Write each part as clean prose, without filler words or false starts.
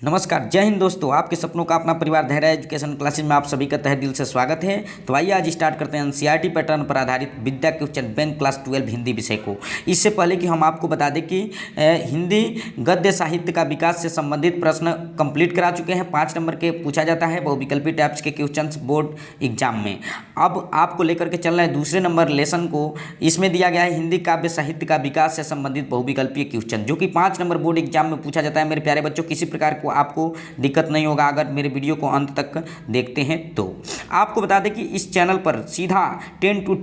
नमस्कार, जय हिंद दोस्तों। आपके सपनों का अपना परिवार धैर्य एजुकेशन क्लासेज में आप सभी का तहे दिल से स्वागत है। तो आइए आज स्टार्ट करते हैं एनसीईआरटी पैटर्न पर आधारित विद्या क्वेश्चन बैंक क्लास 12 हिंदी विषय को। इससे पहले कि हम आपको बता दें कि हिंदी गद्य साहित्य का विकास से संबंधित प्रश्न कंप्लीट करा चुके हैं। 5 नंबर के पूछा जाता है बहुविकल्पी टाइप्स के क्वेश्चन बोर्ड एग्जाम में। अब आपको लेकर के चलना है दूसरे नंबर लेसन को। इसमें दिया गया है हिंदी काव्य साहित्य का विकास से संबंधित बहुविकल्पीय क्वेश्चन, जो कि 5 नंबर बोर्ड एग्जाम में पूछा जाता है। मेरे प्यारे बच्चों, किसी प्रकार आपको दिक्कत नहीं होगा अगर मेरे वीडियो को अंत तक देखते हैं तो। आपको बता दें कि इस चैनल पर सीधा 10 to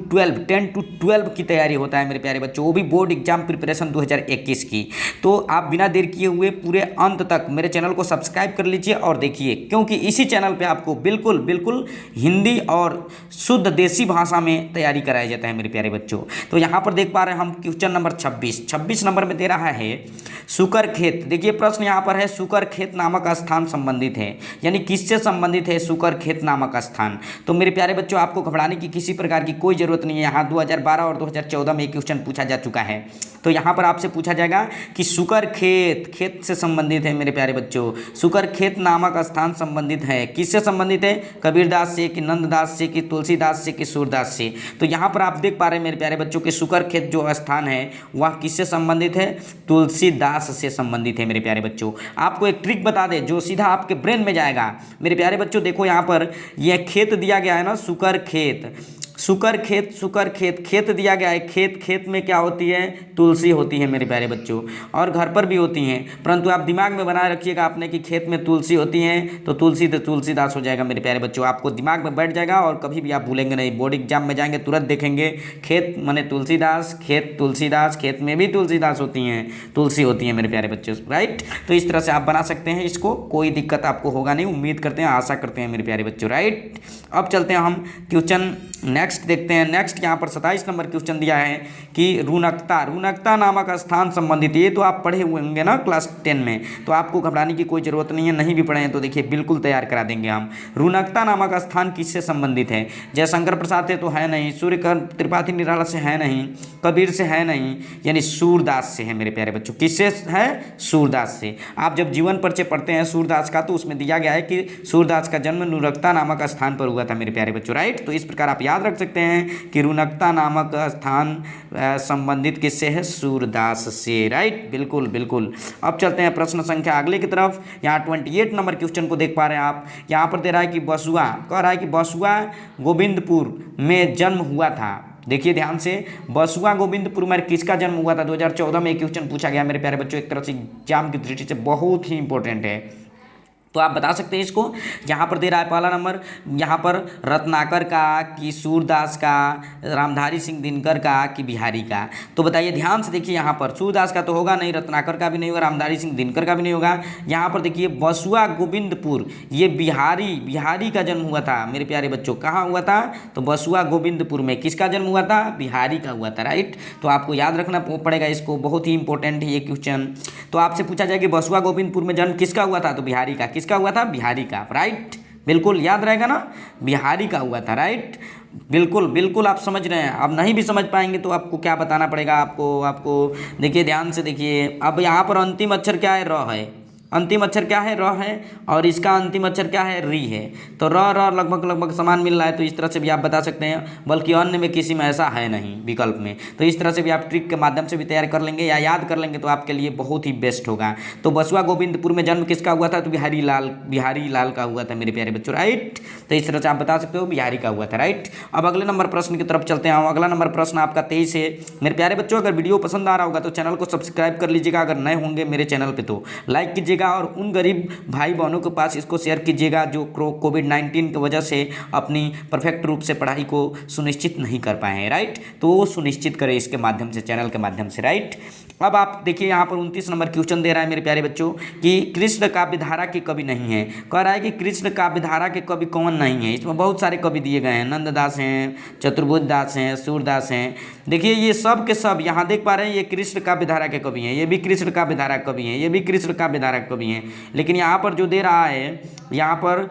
12 की तैयारी होता है मेरे प्यारे बच्चों, वो भी बोर्ड एग्जाम प्रिपरेशन 2021 की। तो आप बिना देर किए हुए पूरे अंत तक मेरे चैनल को सब्सक्राइब कर लीजिए और देखिए, क्योंकि इसी चैनल पे आपको बिल्कुल हिंदी और शुद्ध देसी भाषा में तैयारी कराया जाता है मेरे प्यारे बच्चों। तो यहाँ पर देख पा रहे हैं हम क्वेश्चन नंबर 26 नंबर में दे रहा है सुकर खेत। देखिए प्रश्न यहाँ पर है सुकर खेत नामक स्थान संबंधित है, यानी किससे संबंधित है सुकर खेत नामक स्थान। तो मेरे प्यारे बच्चों, आपको घबराने की किसी प्रकार की कोई जरूरत नहीं है। यहाँ 2012 और 2014 में एक क्वेश्चन पूछा जा चुका है। तो यहाँ पर आपसे पूछा जाएगा कि सुकर खेत से संबंधित है मेरे प्यारे बच्चों। सुकर खेत नामक स्थान संबंधित है, किससे संबंधित है? कबीरदास से कि नंददास से कि तुलसीदास से कि सूरदास से। तो यहाँ पर आप देख पा रहे हैं मेरे प्यारे बच्चों कि सुकर खेत जो स्थान है वह किससे संबंधित है? तुलसीदास से संबंधित है मेरे प्यारे बच्चों। आपको एक ट्रिक बता दें जो सीधा आपके ब्रेन में जाएगा मेरे प्यारे बच्चों। देखो यहाँ पर यह खेत दिया गया है ना, सुकर खेत, खेत दिया गया है। खेत में क्या होती है? तुलसी होती है मेरे प्यारे बच्चों, और घर पर भी होती हैं। परंतु आप दिमाग में बनाए रखिएगा आपने कि खेत में तुलसी होती हैं तो तुलसी तो तुलसीदास हो जाएगा मेरे प्यारे बच्चों। आपको दिमाग में बैठ जाएगा और कभी भी आप भूलेंगे नहीं। बोर्ड एग्जाम में जाएंगे तुरंत देखेंगे खेत माने तुलसीदास, खेत तुलसीदास, खेत में भी तुलसीदास होती हैं, तुलसी होती है मेरे प्यारे बच्चों, राइट। तो इस तरह से आप बना सकते हैं इसको, कोई दिक्कत आपको होगा नहीं, उम्मीद करते हैं, आशा करते हैं मेरे प्यारे बच्चों, राइट। अब चलते हैं हम क्वेश्चन नेक्स्ट देखते हैं। नेक्स्ट यहाँ पर 27 नंबर क्वेश्चन दिया है कि रुनकता नामक स्थान संबंधित। ये तो आप पढ़े हुए होंगे ना क्लास 10 में, तो आपको घबराने की कोई जरूरत नहीं है। नहीं भी पढ़े हैं तो देखिए बिल्कुल तैयार करा देंगे हम। रुनकता नामक स्थान किससे संबंधित है? जयशंकर प्रसाद से तो है नहीं, सूर्यकांत त्रिपाठी निराला से है नहीं, कबीर से है नहीं, यानी सूरदास से है मेरे प्यारे बच्चों। किससे है? सूरदास से। आप जब जीवन परिचय पढ़ते हैं सूरदास का तो उसमें दिया गया है कि सूरदास का जन्म रुनकता नामक स्थान पर हुआ था मेरे प्यारे बच्चों, राइट। तो इस प्रकार आप याद रख सकते हैं कि रुनकता नामक स्थान संबंधित किससे है? सूरदास से, राइट। बिल्कुल। अब चलते हैं प्रश्न संख्या अगले की तरफ। यहाँ 28 नंबर क्वेश्चन को देख पा रहे हैं आप। यहाँ पर दे रहा है कि बसुआ, कह रहा है कि बसुआ गोविंदपुर में जन्म हुआ था। देखिए ध्यान से, बसुआ गोविंदपुर में किसका जन्म हुआ था? 2014 में एक क्वेश्चन पूछा गया मेरे प्यारे बच्चों, एक तरह से एग्जाम की दृष्टि से बहुत ही इंपॉर्टेंट है। तो आप बता सकते हैं इसको। यहाँ पर दे रहा है पहला नंबर, यहाँ पर रत्नाकर का कि सूरदास का, रामधारी सिंह दिनकर का कि बिहारी का। तो बताइए ध्यान से देखिए, यहाँ पर सूरदास का तो होगा नहीं, रत्नाकर का भी नहीं होगा, रामधारी सिंह दिनकर का भी नहीं होगा। यहाँ पर देखिए बसुआ गोविंदपुर, ये बिहारी का जन्म हुआ था मेरे प्यारे बच्चों। कहाँ हुआ था? तो बसुआ गोविंदपुर में। किसका जन्म हुआ था? बिहारी का हुआ था, राइट। तो आपको याद रखना पड़ेगा इसको, बहुत ही इंपॉर्टेंट है ये क्वेश्चन। तो आपसे पूछा जाए कि बसुआ गोविंदपुर में जन्म किसका हुआ था? तो बिहारी का। किसका हुआ था? बिहारी का, राइट। बिल्कुल याद रहेगा ना, बिहारी का हुआ था, राइट। बिल्कुल आप समझ रहे हैं। अब नहीं भी समझ पाएंगे तो आपको क्या बताना पड़ेगा आपको देखिए ध्यान से देखिए। अब यहाँ पर अंतिम अक्षर क्या है? र है। अंतिम अक्षर क्या है? र है, और इसका अंतिम अक्षर क्या है? री है। तो र लगभग समान मिल रहा है, तो इस तरह से भी आप बता सकते हैं। बल्कि अन्य में किसी में ऐसा है नहीं विकल्प में। तो इस तरह से भी आप ट्रिक के माध्यम से भी तैयार कर लेंगे या याद कर लेंगे तो आपके लिए बहुत ही बेस्ट होगा। तो बसुआ गोविंदपुर में जन्म किसका हुआ था? तो बिहारी लाल का हुआ था मेरे प्यारे बच्चों, राइट। तो इस तरह से आप बता सकते हो बिहारी का हुआ था, राइट। अब अगले नंबर प्रश्न की तरफ चलते हैं। अगला नंबर प्रश्न आपका 23 है मेरे प्यारे बच्चों। अगर वीडियो पसंद आ रहा होगा तो चैनल को सब्सक्राइब कर लीजिएगा। अगर नए होंगे मेरे चैनल पर तो लाइक कीजिएगा, और उन गरीब भाई बहनों के पास इसको शेयर कीजिएगा जो कोविड-19 की वजह से अपनी परफेक्ट रूप से पढ़ाई को सुनिश्चित नहीं कर पाए हैं, राइट। तो वो सुनिश्चित करें इसके माध्यम से, चैनल के माध्यम से, राइट। अब आप देखिए यहाँ पर 29 नंबर क्वेश्चन दे रहा है मेरे प्यारे बच्चों कि कृष्ण काव्यधारा के कवि नहीं है। कह रहा है कि कृष्ण काव्यधारा के कवि कौन नहीं है। इसमें बहुत सारे कवि दिए गए हैं, नंददास हैं, चतुर्भुज दास हैं, सूरदास हैं। देखिए ये सब के सब यहाँ देख पा रहे हैं, ये कृष्ण काव्यधारा के कवि हैं, ये भी कृष्ण काव्यधारा के कवि हैं, ये भी कृष्ण काव्यधारा के कवि हैं। लेकिन यहाँ पर जो दे रहा है, यहाँ पर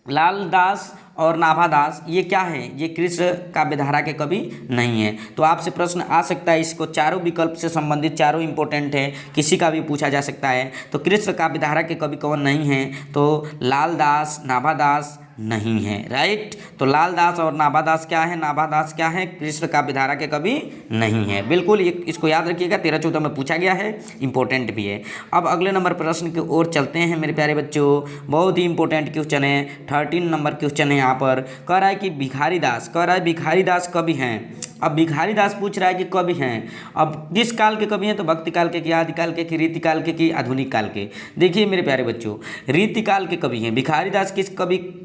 लाल दास और नाभादास ये क्या है, ये कृष्ण काव्यधारा के कवि नहीं है। तो आपसे प्रश्न आ सकता है, इसको चारों विकल्प से संबंधित चारों इंपॉर्टेंट है, किसी का भी पूछा जा सकता है। तो कृष्ण काव्यधारा के कवि कौन नहीं है, तो लालदास, नाभादास नहीं है, राइट। तो लालदास और नाभादास क्या है, नाभादास क्या है, कृष्ण काव्यधारा के कवि नहीं है। बिल्कुल ये इसको याद रखिएगा, 13-14 में पूछा गया है, इंपॉर्टेंट भी है। अब अगले नंबर प्रश्न की ओर चलते हैं मेरे प्यारे बच्चों। बहुत ही इंपॉर्टेंट क्वेश्चन है, 13 नंबर क्वेश्चन है। यहाँ पर कह रहा है कि भिखारी दास कवि हैं। अब भिखारी दास पूछ रहा है कि कवि हैं, अब किस काल के कवि हैं, तो भक्ति काल के, आदि काल के, रीति काल के, कि आधुनिक काल के। देखिए मेरे प्यारे बच्चों, रीति काल के कवि हैं भिखारी दास।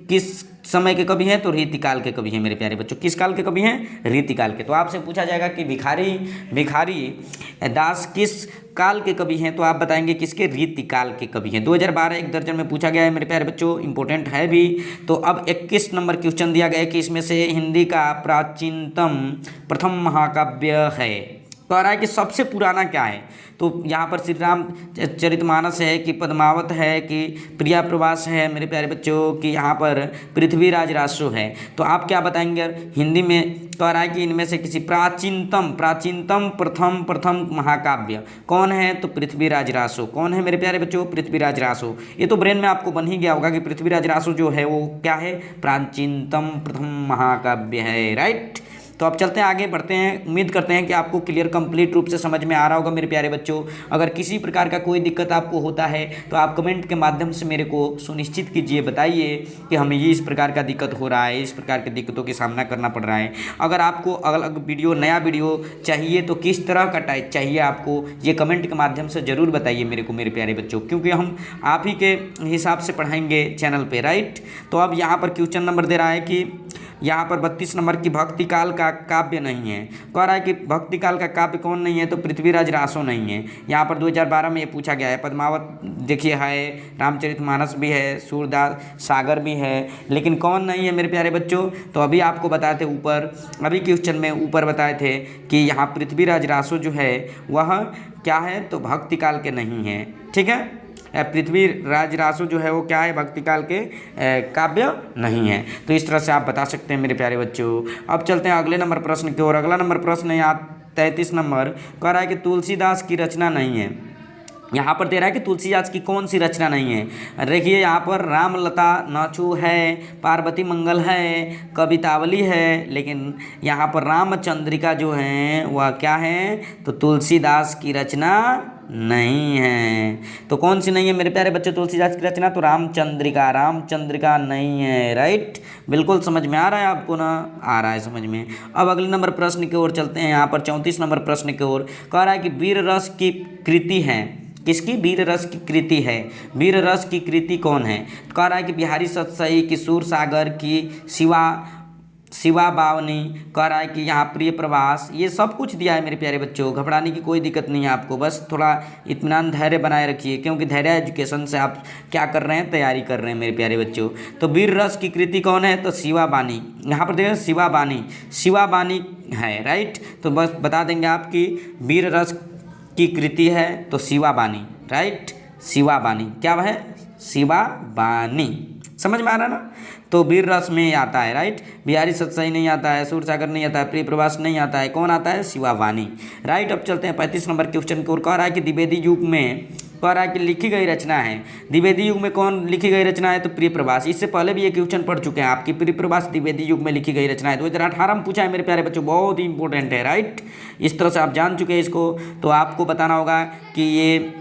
किस समय के कवि हैं, तो रीति काल के कवि हैं मेरे प्यारे बच्चों। किस काल के कवि हैं, रीति काल के। तो आपसे पूछा जाएगा कि भिखारी दास किस काल के कवि हैं, तो आप बताएंगे किसके, रीति काल के कवि हैं। 2012 एक दर्जन में पूछा गया है मेरे प्यारे बच्चों, इंपॉर्टेंट है भी। तो अब 21 नंबर क्वेश्चन दिया गया है कि इसमें से हिंदी का प्राचीनतम प्रथम महाकाव्य है। कह रहा है कि सबसे पुराना क्या है, तो यहाँ पर श्री राम चरितमानस है, कि पद्मावत है, कि प्रिया प्रवास है मेरे प्यारे बच्चों, कि यहाँ पर पृथ्वीराज रासो है। तो आप क्या बताएंगे, हिंदी में कह रहा है कि इनमें से किसी प्राचीनतम प्रथम महाकाव्य कौन है, तो पृथ्वीराज रासो। कौन है मेरे प्यारे बच्चों, पृथ्वीराज रासो। ये तो ब्रेन में आपको बन ही गया होगा कि पृथ्वीराज रासो जो है वो क्या है, प्राचीनतम प्रथम महाकाव्य है, राइट। तो अब चलते हैं आगे, बढ़ते हैं। उम्मीद करते हैं कि आपको क्लियर कंप्लीट रूप से समझ में आ रहा होगा मेरे प्यारे बच्चों। अगर किसी प्रकार का कोई दिक्कत आपको होता है तो आप कमेंट के माध्यम से मेरे को सुनिश्चित कीजिए, बताइए कि हमें ये इस प्रकार का दिक्कत हो रहा है, इस प्रकार की दिक्कतों का सामना करना पड़ रहा है। अगर आपको अलग वीडियो, नया वीडियो चाहिए तो किस तरह का टाइप चाहिए आपको, ये कमेंट के माध्यम से ज़रूर बताइए मेरे को मेरे प्यारे बच्चों, क्योंकि हम आप ही के हिसाब से पढ़ाएंगे चैनल पर, राइट। तो अब यहाँ पर क्वेश्चन नंबर दे रहा है कि यहाँ पर 32 नंबर की भक्ति काल का काव्य नहीं है। कह रहा है कि भक्ति काल का काव्य कौन नहीं है, तो पृथ्वीराज रासो नहीं है। यहाँ पर 2012 में ये पूछा गया है। पद्मावत देखिए है, रामचरितमानस भी है, सूरदास सागर भी है, लेकिन कौन नहीं है मेरे प्यारे बच्चों, तो अभी आपको बताए थे ऊपर, अभी क्वेश्चन में ऊपर बताए थे कि यहाँ पृथ्वीराज रासो जो है वह क्या है, तो भक्ति काल के नहीं है, ठीक है। पृथ्वीराज रासो जो है वो क्या है, भक्ति काल के काव्य नहीं है। तो इस तरह से आप बता सकते हैं मेरे प्यारे बच्चों। अब चलते हैं अगले नंबर प्रश्न की ओर। अगला नंबर प्रश्न है यहाँ 33 नंबर, कह रहा है कि तुलसीदास की रचना नहीं है। यहाँ पर दे रहा है कि तुलसीदास की कौन सी रचना नहीं है। देखिए यहाँ पर रामलता नाचू है, पार्वती मंगल है, कवितावली है, लेकिन यहाँ पर रामचंद्रिका जो है वह क्या है, तो तुलसीदास की रचना नहीं है। तो कौन सी नहीं है मेरे प्यारे बच्चे तुलसीदास की रचना, तो रामचंद्रिका नहीं है, राइट। बिल्कुल समझ में आ रहा है आपको ना, आ रहा है समझ में। अब अगले नंबर प्रश्न की ओर चलते हैं। यहाँ पर 34 नंबर प्रश्न की ओर कह रहा है कि वीर रस की कृति है, किसकी, वीर रस की कृति है। वीर रस की कृति कौन है, कह रहा है कि बिहारी सतसई, किशोर सागर की, शिवा बावनी, कह रहा है कि यहाँ प्रिय प्रवास। ये सब कुछ दिया है मेरे प्यारे बच्चों, घबराने की कोई दिक्कत नहीं है आपको, बस थोड़ा इत्मीनान धैर्य बनाए रखिए, क्योंकि धैर्य एजुकेशन से आप क्या कर रहे हैं, तैयारी कर रहे हैं मेरे प्यारे बच्चों। तो वीर रस की कृति कौन है, तो शिवा बानी। यहाँ पर देखिए शिवा बानी है, राइट। तो बस बता देंगे आपकी वीर रस की कृति है तो शिवा बानी, राइट। शिवा बानी क्या है, शिवा बानी, समझ में आ रहा ना। तो वीर रस में आता है, राइट। बिहारी सतसई नहीं आता है, सूरसागर नहीं आता है, प्रिय प्रवास नहीं आता है, कौन आता है, शिवा बानी, राइट। अब चलते हैं 35 नंबर क्वेश्चन की ओर। कह रहा है कि द्विवेदी युग में, कह रहा है कि लिखी गई रचना है। द्विवेदी युग में कौन लिखी गई रचना है, तो प्रिय प्रवास। इससे पहले भी ये क्वेश्चन पढ़ चुके हैं आपकी, प्रिय प्रवास द्विवेदी युग में लिखी गई रचना है। 2018 में पूछा है मेरे प्यारे बच्चों, बहुत ही इंपॉर्टेंट है, राइट। इस तरह से आप जान चुके हैं इसको, तो आपको बताना होगा कि ये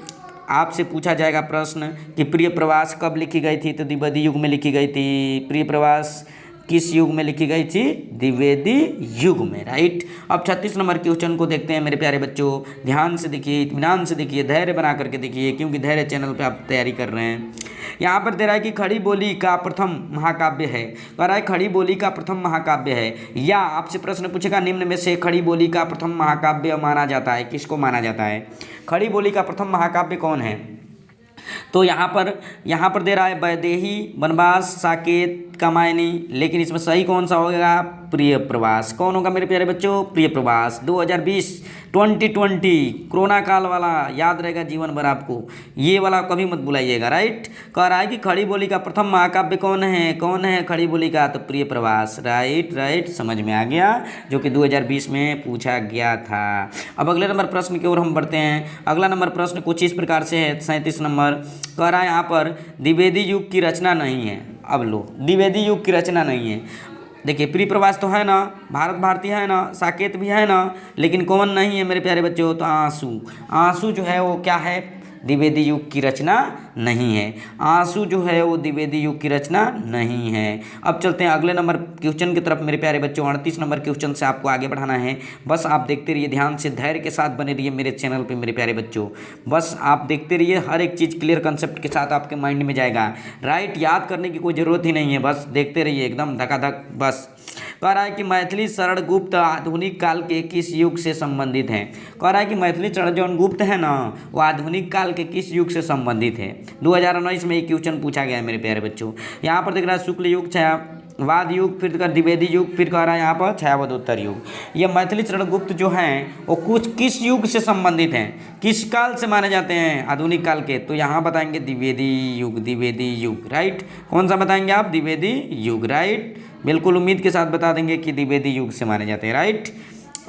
आपसे पूछा जाएगा प्रश्न कि प्रिय प्रवास कब लिखी गई थी, तो द्विवेदी युग में लिखी गई थी। प्रिय प्रवास किस युग में लिखी गई थी, द्विवेदी युग में, राइट। अब 36 नंबर क्वेश्चन को देखते हैं मेरे प्यारे बच्चों। ध्यान से देखिए, इत्मीनान से देखिए, धैर्य बना करके देखिए, क्योंकि धैर्य चैनल पे आप तैयारी कर रहे हैं। यहाँ पर दे रहा है कि खड़ी बोली का प्रथम महाकाव्य है। कह रहा है खड़ी बोली का प्रथम महाकाव्य है, या आपसे प्रश्न पूछेगा निम्न में से खड़ी बोली का प्रथम महाकाव्य माना जाता है, किसको माना जाता है, खड़ी बोली का प्रथम महाकाव्य कौन है। तो यहाँ पर दे रहा है वैदेही, वनवास, साकेत, कामायनी, लेकिन इसमें सही कौन सा होगा, प्रिय प्रवास। कौन होगा मेरे प्यारे बच्चों, प्रिय प्रवास। 2020 2020 कोरोना काल वाला याद रहेगा जीवन भर आपको, ये वाला कभी मत भुलाइएगा। राइट, कह रहा है कि खड़ी बोली का प्रथम महाकाव्य कौन है खड़ी बोली का, तो प्रिय प्रवास। राइट, समझ में आ गया, जो कि 2020 में पूछा गया था। अब अगले नंबर प्रश्न की ओर हम बढ़ते हैं। अगला नंबर प्रश्न कुछ इस प्रकार से है, 37 नंबर, कह रहा है यहाँ पर द्विवेदी युग की रचना नहीं है। अब लो, द्विवेदी युग की रचना नहीं है। देखिए, प्रिय प्रवास तो है ना, भारत भारती है ना, साकेत भी है ना, लेकिन कौन नहीं है मेरे प्यारे बच्चों, तो आंसू जो है वो क्या है, द्विवेदी युग की रचना नहीं है। आंसू जो है वो द्विवेदी युग की रचना नहीं है। अब चलते हैं अगले नंबर क्वेश्चन की तरफ मेरे प्यारे बच्चों। 38 नंबर क्वेश्चन से आपको आगे बढ़ाना है। बस आप देखते रहिए, ध्यान से धैर्य के साथ बने रहिए मेरे चैनल पे मेरे प्यारे बच्चों। बस आप देखते रहिए, हर एक चीज़ क्लियर कंसेप्ट के साथ आपके माइंड में जाएगा। राइट, याद करने की कोई ज़रूरत ही नहीं है, बस देखते रहिए एकदम धकाधक। बस कह रहा है कि मैथिली शरण गुप्त आधुनिक काल के किस युग से संबंधित हैं। कह रहा है कि मैथिली शरण जो गुप्त है ना, वो आधुनिक काल के किस युग से संबंधित है। 2019 में ये क्वेश्चन पूछा गया है मेरे प्यारे बच्चों। यहाँ पर देख रहा है शुक्ल युग, छायावाद युग, फिर द्विवेदी युग, फिर कह रहा है यहाँ पर छायावदोत्तर युग। ये मैथिली शरण गुप्त जो हैं वो कुछ किस युग से संबंधित हैं, किस काल से माने जाते हैं, आधुनिक काल के, तो यहाँ बताएंगे द्विवेदी युग। राइट, कौन सा बताएंगे आप, द्विवेदी युग। राइट, बिल्कुल उम्मीद के साथ बता देंगे कि द्विवेदी युग से माने जाते हैं। राइट,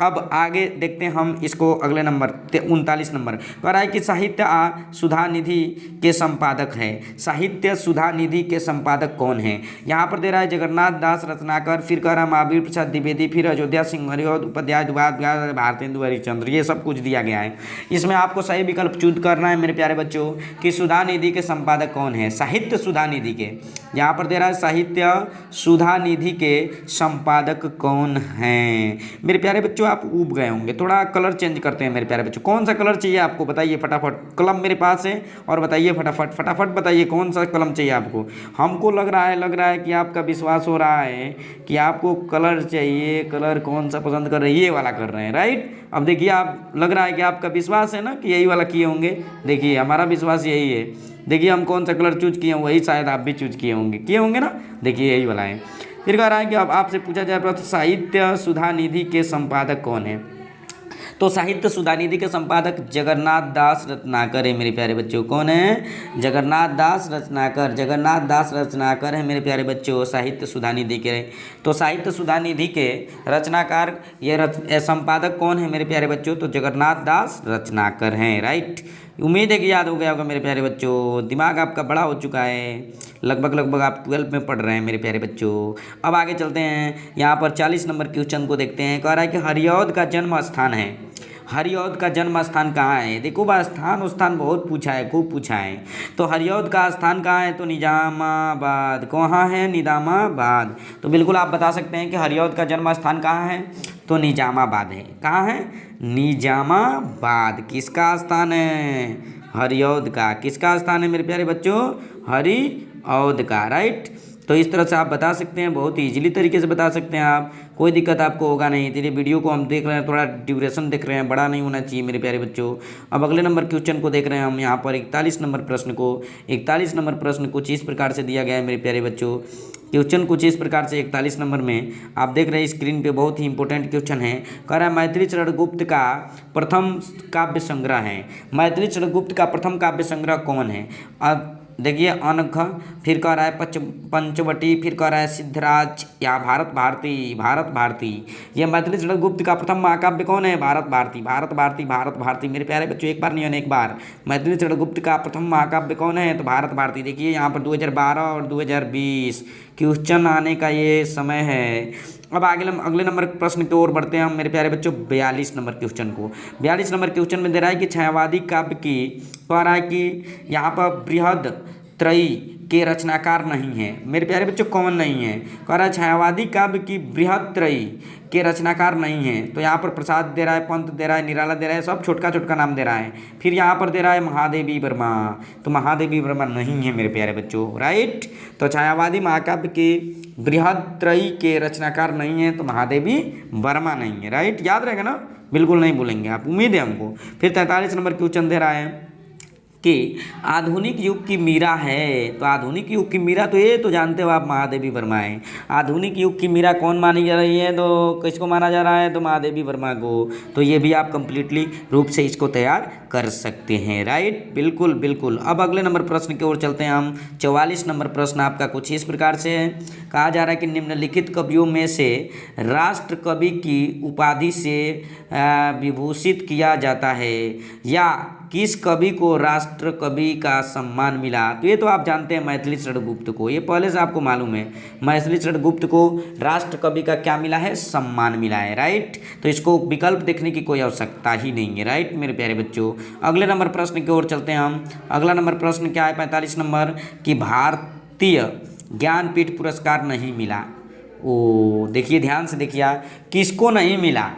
अब आगे देखते हैं हम इसको, अगले नंबर 39 नंबर कह रहा है कि साहित्य सुधा निधि के संपादक है। साहित्य सुधा निधि के संपादक कौन है। यहाँ पर दे रहा है जगन्नाथ दास रत्नाकर, फिर कह रहा है महावीर प्रसाद द्विवेदी, फिर अयोध्या सिंह हरिऔध उपाध्याय, भारतेंदु हरिश्चंद्र, ये सब कुछ दिया गया है। इसमें आपको सही विकल्प चूज करना है मेरे प्यारे बच्चों कि सुधा निधि के संपादक कौन है, साहित्य सुधा निधि के। यहाँ पर दे रहा है साहित्य सुधा निधि के संपादक कौन हैं। मेरे प्यारे बच्चों आप ऊब गए होंगे, थोड़ा कलर चेंज करते हैं मेरे प्यारे बच्चों। कौन सा कलर चाहिए आपको बताइए फटाफट, कलम मेरे पास है और बताइए फटाफट बताइए कौन सा कलम चाहिए आपको। हमको लग रहा है कि आपका विश्वास हो रहा है कि आपको कलर चाहिए, कलर कौन सा पसंद कर रहे हैं, ये वाला कर रहे हैं। राइट, अब देखिए, आप लग रहा है कि आपका विश्वास है ना कि यही वाला किए होंगे। देखिए, हमारा विश्वास यही है। देखिए, हम कौन सा कलर चूज किए वही शायद आप भी चूज किए होंगे ना। देखिए, यही वाला है। फिर कह रहा है कि अब आपसे पूछा जाए प्रश्न, साहित्य सुधा निधि के संपादक कौन है। तो साहित्य सुधा निधि के संपादक जगन्नाथ दास रत्नाकर है मेरे प्यारे बच्चों। कौन है, जगन्नाथ दास रत्नाकर है मेरे प्यारे बच्चों, साहित्य सुधा निधि के। तो साहित्य सुधा निधि के रचनाकार ये संपादक कौन है मेरे प्यारे बच्चों, तो जगन्नाथ दास रत्नाकर हैं। राइट, उम्मीद है कि याद हो गया होगा मेरे प्यारे बच्चों। दिमाग आपका बड़ा हो चुका है, लगभग आप 12 में पढ़ रहे हैं मेरे प्यारे बच्चों। अब आगे चलते हैं, यहाँ पर 40 नंबर क्वेश्चन को देखते हैं। कह रहा है कि हरिऔध का जन्म स्थान है। हरिऔध का जन्म स्थान कहाँ है। देखो बा, स्थान बहुत पूछा है, खूब पूछा है। तो हरिऔध का स्थान कहाँ है, तो निजामाबाद। कहाँ है, निजामाबाद। तो बिल्कुल आप बता सकते हैं कि हरिऔध का जन्म स्थान कहाँ है, तो निजामाबाद है। कहाँ है, निजामाबाद। किसका स्थान है, हरिऔध का। किसका स्थान है मेरे प्यारे बच्चों, हरिऔध का। राइट, तो इस तरह से आप बता सकते हैं, बहुत ही इजीली तरीके से बता सकते हैं आप, कोई दिक्कत आपको होगा नहीं। तेरे वीडियो को हम देख रहे हैं, थोड़ा ड्यूरेशन देख रहे हैं, बड़ा नहीं होना चाहिए मेरे प्यारे बच्चों। अब अगले नंबर क्वेश्चन को देख रहे हैं हम यहाँ पर 41 नंबर प्रश्न को। 41 नंबर प्रश्न कुछ इस प्रकार से दिया गया है मेरे प्यारे बच्चों। क्वेश्चन कुछ इस प्रकार से 41 नंबर में आप देख रहे हैं स्क्रीन पे, बहुत ही इंपॉर्टेंट क्वेश्चन है। कह रहा है मैथिली शरण गुप्त का प्रथम काव्य संग्रह है। मैथिली शरण गुप्त का प्रथम काव्य संग्रह कौन है। अब देखिए, अनघ, फिर कह रहा है पंचवटी, फिर कह रहा है सिद्धराज या भारत भारती। ये मैथिली शरण गुप्त का प्रथम महाकाव्य कौन है, भारत भारती। मेरे प्यारे बच्चों, एक बार नहीं होने एक बार, मैथिली शरण गुप्त का प्रथम महाकाव्य कौन है, तो भारत भारती। देखिए यहाँ पर 2012 और 2020 क्वेश्चन आने का ये समय है। अब अगले नंबर प्रश्न की ओर बढ़ते हैं हम मेरे प्यारे बच्चों। 42 नंबर क्वेश्चन को। 42 नंबर क्वेश्चन में दे रहा है कि छायावादी काव्य की, कह रहा है कि यहाँ पर बृहद त्रयी के रचनाकार नहीं है। मेरे प्यारे बच्चों, कौन नहीं है, कह रहा है छायावादी काव्य की बृहद त्रयी के रचनाकार नहीं है। तो यहाँ पर प्रसाद दे रहा है, पंत दे रहा है, निराला दे रहा है, सब छोटका नाम दे रहा है। फिर यहाँ पर दे रहा है महादेवी वर्मा, तो महादेवी वर्मा नहीं है मेरे प्यारे बच्चों। राइट, तो छायावादी महाकाव्य के बृहद त्रयी के रचनाकार नहीं है, तो महादेवी वर्मा नहीं है। राइट, याद रहेगा ना, बिल्कुल नहीं भूलेंगे आप, उम्मीद है हमको। फिर 43 नंबर क्वेश्चन दे रहा है कि आधुनिक युग की मीरा है। तो आधुनिक युग की मीरा तो ये तो जानते हो आप, महादेवी वर्मा है। आधुनिक युग की मीरा कौन मानी जा रही है, तो किसको माना जा रहा है, तो महादेवी वर्मा को। तो ये भी आप कंप्लीटली रूप से इसको तैयार कर सकते हैं, राइट, बिल्कुल बिल्कुल। अब अगले नंबर प्रश्न की ओर चलते हैं हम। 44 नंबर प्रश्न आपका कुछ इस प्रकार से है। कहा जा रहा है कि निम्नलिखित कवियों में से राष्ट्र कवि की उपाधि से विभूषित किया जाता है, या किस कवि को राष्ट्र कवि का सम्मान मिला। तो ये तो आप जानते हैं मैथिली शरण गुप्त को, ये पहले से आपको मालूम है। मैथिली शरण गुप्त को राष्ट्र कवि का क्या मिला है, सम्मान मिला है, राइट। तो इसको विकल्प देखने की कोई आवश्यकता ही नहीं है, राइट मेरे प्यारे बच्चों। अगले नंबर प्रश्न की ओर चलते हैं हम। अगला नंबर प्रश्न क्या है, 45 नंबर, कि भारतीय ज्ञानपीठ पुरस्कार नहीं मिला। ओ देखिए, ध्यान से देखिए, किसको नहीं मिला।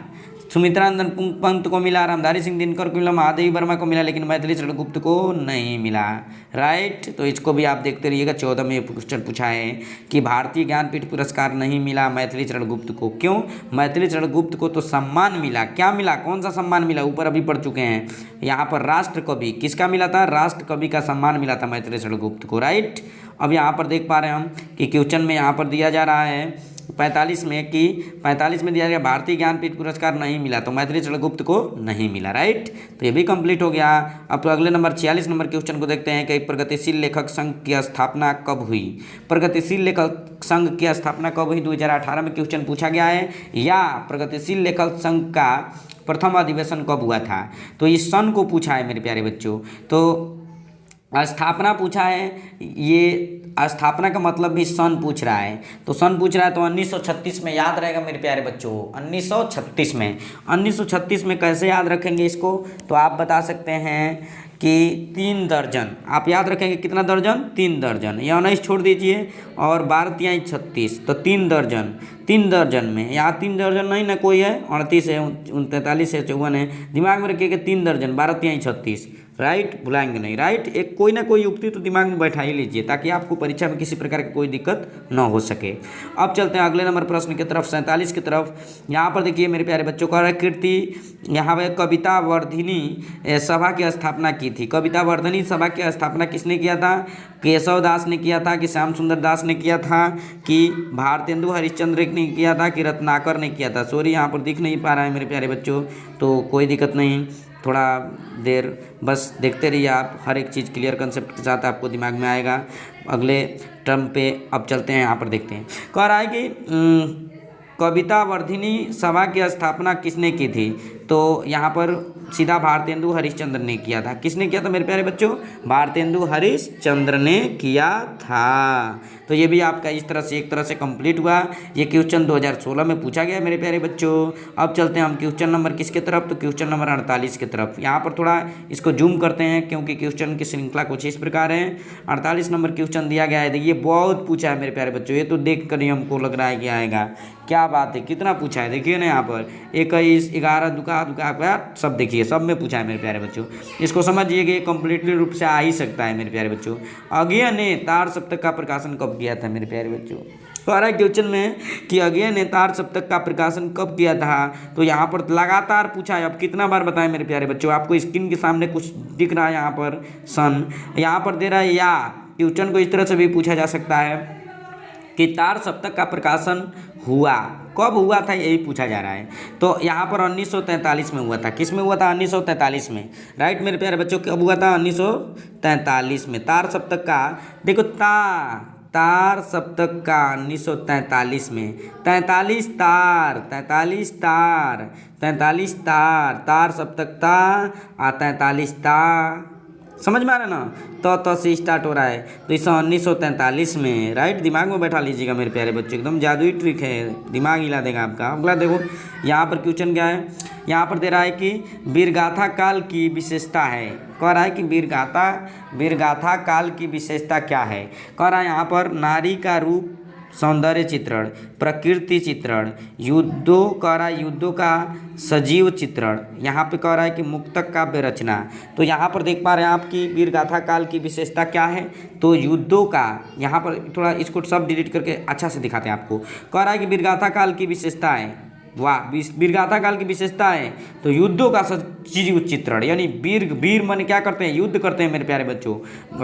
सुमित्रा नंदन पंत को मिला, रामधारी सिंह दिनकर को मिला, महादेवी वर्मा को मिला, लेकिन मैथिली शरण गुप्त को नहीं मिला, राइट। तो इसको भी आप देखते रहिएगा। 14 में क्वेश्चन पूछा है कि भारतीय ज्ञानपीठ पुरस्कार नहीं मिला मैथिली शरण गुप्त को, क्यों। मैथिली शरण गुप्त को तो सम्मान मिला। क्या मिला, कौन सा सम्मान मिला, ऊपर अभी पढ़ चुके हैं। यहाँ पर राष्ट्र कवि किसका मिला था, राष्ट्र कवि का सम्मान मिला था मैथिली शरण गुप्त को, राइट। अब यहाँ पर देख पा रहे हैं हम कि क्वेश्चन में यहाँ पर दिया जा रहा है 45 में, कि 45 में दिया गया भारतीय ज्ञानपीठ पुरस्कार नहीं मिला, तो मैथिली शरण गुप्त को नहीं मिला, राइट। तो ये भी कंप्लीट हो गया। अब तो अगले नंबर 46 नंबर क्वेश्चन को देखते हैं कि प्रगतिशील लेखक संघ की स्थापना कब हुई। प्रगतिशील लेखक संघ की स्थापना कब हुई, 2018 में क्वेश्चन पूछा गया है। या प्रगतिशील लेखक संघ का प्रथम अधिवेशन कब हुआ था, तो इस सन को पूछा है मेरे प्यारे बच्चों। तो स्थापना पूछा है, ये स्थापना का मतलब भी सन पूछ रहा है, तो सन पूछ रहा है तो 1936 में याद रहेगा मेरे प्यारे बच्चों। 1936 में कैसे याद रखेंगे इसको, तो आप बता सकते हैं कि 3 दर्जन आप याद रखेंगे। कितना दर्जन, 3 दर्जन, या 19 छोड़ दीजिए और 12 तिहाई 36, तो 3 दर्जन। 3 दर्जन में यहाँ 3 दर्जन नहीं ना कोई है, 38 है, 39 है, 54 है, दिमाग में रखिएगा 3 दर्जन, 12 तिहाई 36, राइट, भुलाएंगे नहीं, राइट। एक कोई ना कोई युक्ति तो दिमाग में बैठा ही लीजिए, ताकि आपको परीक्षा में किसी प्रकार की कोई दिक्कत न हो सके। अब चलते हैं अगले नंबर प्रश्न की तरफ, 47 की तरफ। यहाँ पर देखिए मेरे प्यारे बच्चों का कीर्ति, यहाँ पर कविता वर्धिनी सभा की स्थापना की थी। कविता वर्धिनी सभा की स्थापना किसने किया था, केशव दास ने किया था, कि श्याम सुंदर दास ने किया था, कि भारतेंदु हरिश्चंद्र ने किया था, कि रत्नाकर ने किया था। सॉरी यहाँ पर दिख नहीं पा रहा है मेरे प्यारे बच्चों, तो कोई दिक्कत नहीं, थोड़ा देर बस देखते रहिए आप, हर एक चीज़ क्लियर कंसेप्ट के साथ आपको दिमाग में आएगा। अगले टर्म पे अब चलते हैं, यहाँ पर देखते हैं। कह रहा है कि कविता वर्धिनी सभा की स्थापना किसने की थी, तो यहाँ पर सीधा भारतेंदु हरिश्चंद्र ने किया था। किसने किया था मेरे प्यारे बच्चों, भारतेंदु हरिश्चंद्र ने किया था। तो ये भी आपका इस तरह से एक तरह से कंप्लीट हुआ। ये क्वेश्चन 2016 में पूछा गया मेरे प्यारे बच्चों। अब चलते हैं हम क्वेश्चन नंबर किसके तरफ, तो क्वेश्चन नंबर 48 की तरफ। यहाँ पर थोड़ा इसको जूम करते हैं, क्योंकि क्वेश्चन की श्रृंखला कुछ इस प्रकार है। 48 नंबर क्वेश्चन दिया गया है, देखिए बहुत पूछा है मेरे प्यारे बच्चों, ये तो देख कर ही हमको लग रहा है कि आएगा। क्या बात है, कितना पूछा है, देखिए ना यहाँ पर 21, 11, दुका सब देखिए, सब में पूछा है मेरे प्यारे बच्चों। इसको समझिए कि कंप्लीटली रूप से आ ही सकता है मेरे प्यारे बच्चों। अज्ञेय ने तार सप्तक का प्रकाशन कब किया था मेरे प्यारे बच्चों। तो आ रहा है क्वेश्चन में कि अज्ञेय ने तार सप्तक का प्रकाशन कब किया था, तो यहाँ पर लगातार पूछा है। अब कितना बार बताएं मेरे प्यारे बच्चों, आपको स्क्रीन के सामने कुछ दिख रहा है यहाँ पर सन, यहाँ पर दे रहा है या। क्वेश्चन को इस तरह से भी पूछा जा सकता है कि तार सप्तक का प्रकाशन हुआ कब हुआ था, यही पूछा जा रहा है। तो यहाँ पर 1943 में हुआ था। किस में हुआ था, 1943 में, राइट मेरे प्यारे बच्चों। कब हुआ था, 1943 में। तार सप्तक का देखो, तार सप्तक का 1943 में। 43 तार, 43 तार, 43 तार, तार सप्तक ता आ 43 ता, समझ में आ रहा है ना। तो से स्टार्ट हो रहा है, तो इस 1943 में, राइट। दिमाग में बैठा लीजिएगा मेरे प्यारे बच्चों, एकदम जादुई ट्रिक है, दिमाग हिला देगा आपका। अगला देखो यहाँ पर क्वेश्चन क्या है, यहाँ पर दे रहा है कि वीरगाथा काल की विशेषता है। कह रहा है कि वीरगाथा काल की विशेषता क्या है। कह रहा है यहाँ पर नारी का रूप, सौंदर्य चित्रण, प्रकृति चित्रण, युद्धों, कह रहा है युद्धों का सजीव चित्रण, यहाँ पे कह रहा है कि मुक्तक काव्य रचना। तो यहाँ पर देख पा रहे हैं आपकी वीरगाथा काल की विशेषता क्या है, तो युद्धों का, यहाँ पर थोड़ा इसको सब डिलीट करके अच्छा से दिखाते हैं आपको। कह रहा है कि वीरगाथा काल की विशेषता है, वाह। वीरगाथा काल की विशेषता है तो युद्धों का सजीव चित्रण, यानी वीर मन क्या करते हैं, युद्ध करते हैं मेरे प्यारे बच्चों।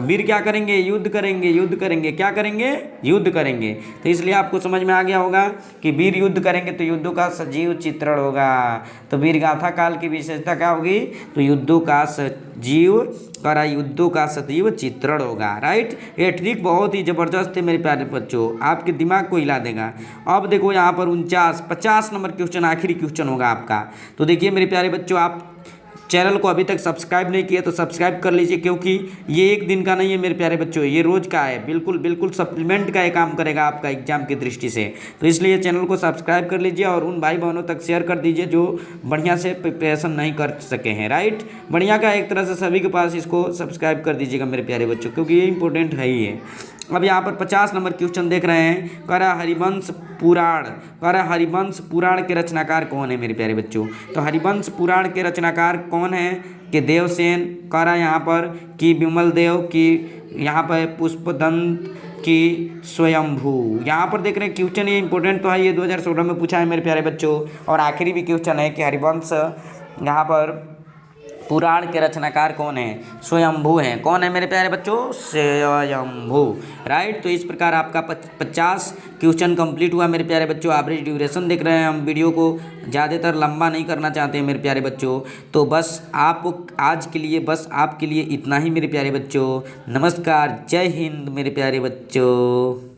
वीर क्या करेंगे, युद्ध करेंगे, युद्ध करेंगे, क्या करेंगे, युद्ध करेंगे। तो इसलिए आपको समझ में आ गया होगा कि वीर युद्ध करेंगे तो युद्धों का सजीव चित्रण होगा। तो वीरगाथा काल की विशेषता क्या होगी, तो युद्धों का सजीव और युद्धों का सजीव चित्रण होगा। राइट, ये ट्रिक बहुत ही ज़बरदस्त है मेरे प्यारे बच्चों, आपके दिमाग को हिला देगा। अब देखो यहाँ पर 50 नंबर क्वेश्चन, आखिरी क्वेश्चन होगा आपका। तो देखिए मेरे प्यारे बच्चों, आप चैनल को अभी तक सब्सक्राइब नहीं किया तो सब्सक्राइब कर लीजिए, क्योंकि ये एक दिन का नहीं है मेरे प्यारे बच्चों, ये रोज़ का है। बिल्कुल सप्लीमेंट का ये काम करेगा आपका एग्जाम की दृष्टि से। तो इसलिए चैनल को सब्सक्राइब कर लीजिए और उन भाई बहनों तक शेयर कर दीजिए जो बढ़िया से प्रिपरेशन नहीं कर सके हैं। राइट, बढ़िया का एक तरह से सभी के पास इसको सब्सक्राइब कर दीजिएगा मेरे प्यारे बच्चों, क्योंकि ये इंपॉर्टेंट है ही है। अब यहाँ पर 50 नंबर क्वेश्चन देख रहे हैं, कह रहा हरिवंश पुराण, कह रहा हरिवंश पुराण के रचनाकार कौन है मेरे प्यारे बच्चों। तो हरिवंश पुराण के रचनाकार कौन है, कि देवसेन, कह रहा यहाँ पर कि विमल देव, कि यहाँ पर पुष्पदंत, की स्वयंभू। यहाँ पर देख रहे हैं क्वेश्चन, ये इंपॉर्टेंट तो है, ये 2016 में पूछा है मेरे प्यारे बच्चों। और आखिरी भी क्वेश्चन है कि हरिवंश यहाँ पर पुराण के रचनाकार कौन है, स्वयंभू हैं। कौन है मेरे प्यारे बच्चों, स्वयंभू। राइट, तो इस प्रकार आपका 50 क्वेश्चन कंप्लीट हुआ मेरे प्यारे बच्चों। एवरेज ड्यूरेशन देख रहे हैं, हम वीडियो को ज़्यादातर लंबा नहीं करना चाहते हैं मेरे प्यारे बच्चों। तो बस आप आज के लिए, बस आपके लिए इतना ही मेरे प्यारे बच्चों। नमस्कार, जय हिंद मेरे प्यारे बच्चों।